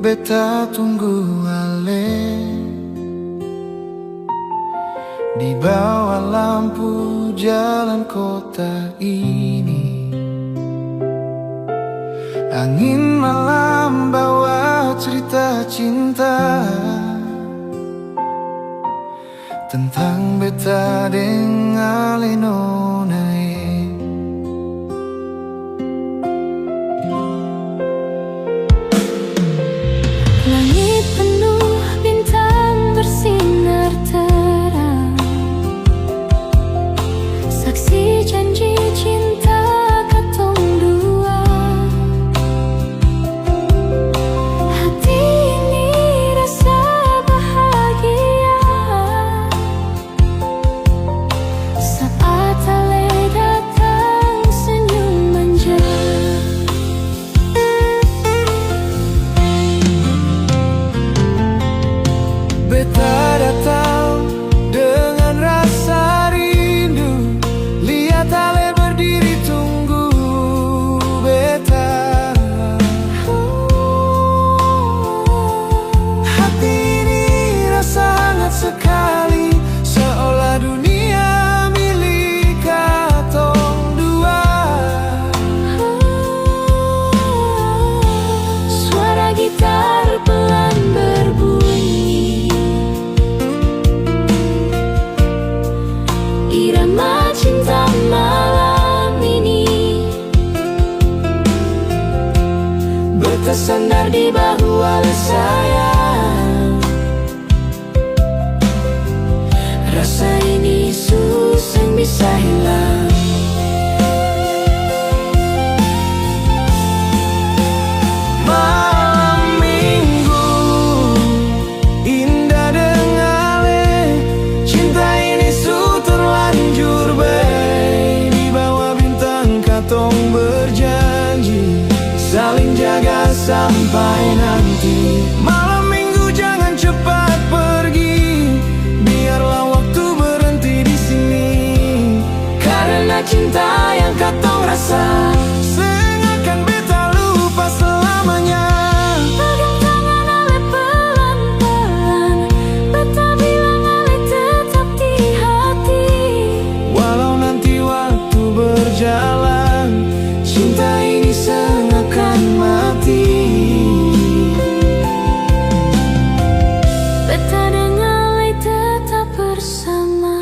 beta tunggu ale di bawah lampu jalan kota ini. Angin malam bawa cerita cinta tentang beta dengan nona. Langit penuh bintang bersinar terang, saksi janji cinta katong dua. Hati ini rasa bahagia saat ale datang senyum manja. Beta datang dengan rasa rindu, lihat ale berdiri tunggu beta. Hati ini rasa hangat sekali, seolah dunia milik katong dua. Suara gitar pelan berbunyi, irama cinta malam ini. Beta sandar di bahu ale sayang, Rasa ini susah bisa hilang. malam minggu indah dengan ale, cinta ini su terlanjur bae. Di bawah bintang katong berjanji saling jaga sampai nanti. Malam minggu jangan cepat pergi, biarlah waktu berhenti di sini. Karena cinta yang katong rasa Seakan beta lupa selamanya. pegang tangan ale pelan-pelan, beta bilang ale tetap di hati. Walau nanti waktu berjalan, cinta ini seakan mati. Beta dengan ale tetap bersama.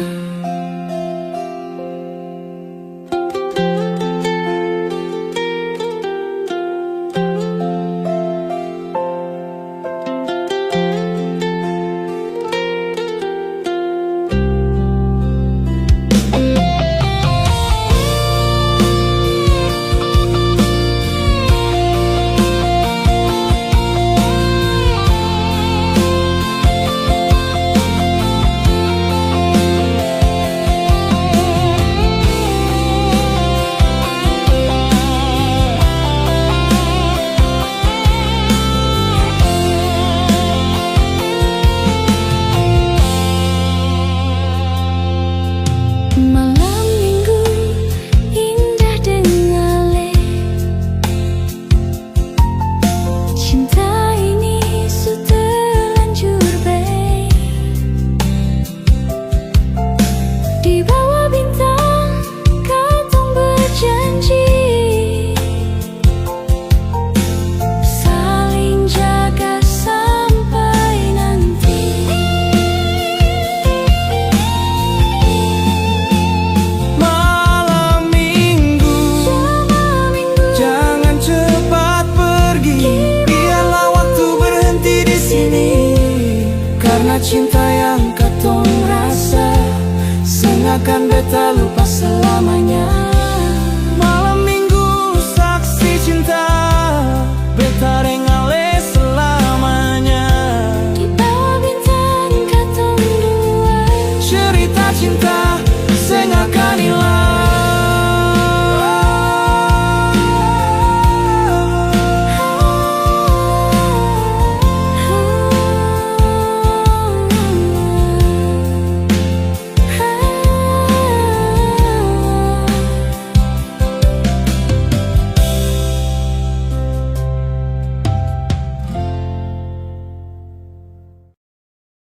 Malam minggu indah dengan ale, cinta ini su terlanjur bae. Di bawah bintang katong berjanji saling jaga sampai nanti. Malam minggu jangan cepat pergi, biarlah waktu berhenti di sini. Karena cinta yang katong rasa seakan beta lupa selamanya. Malam minggu saksi cinta, beta dengan ale selamanya. Di bawah bintang katong dua, Cerita cinta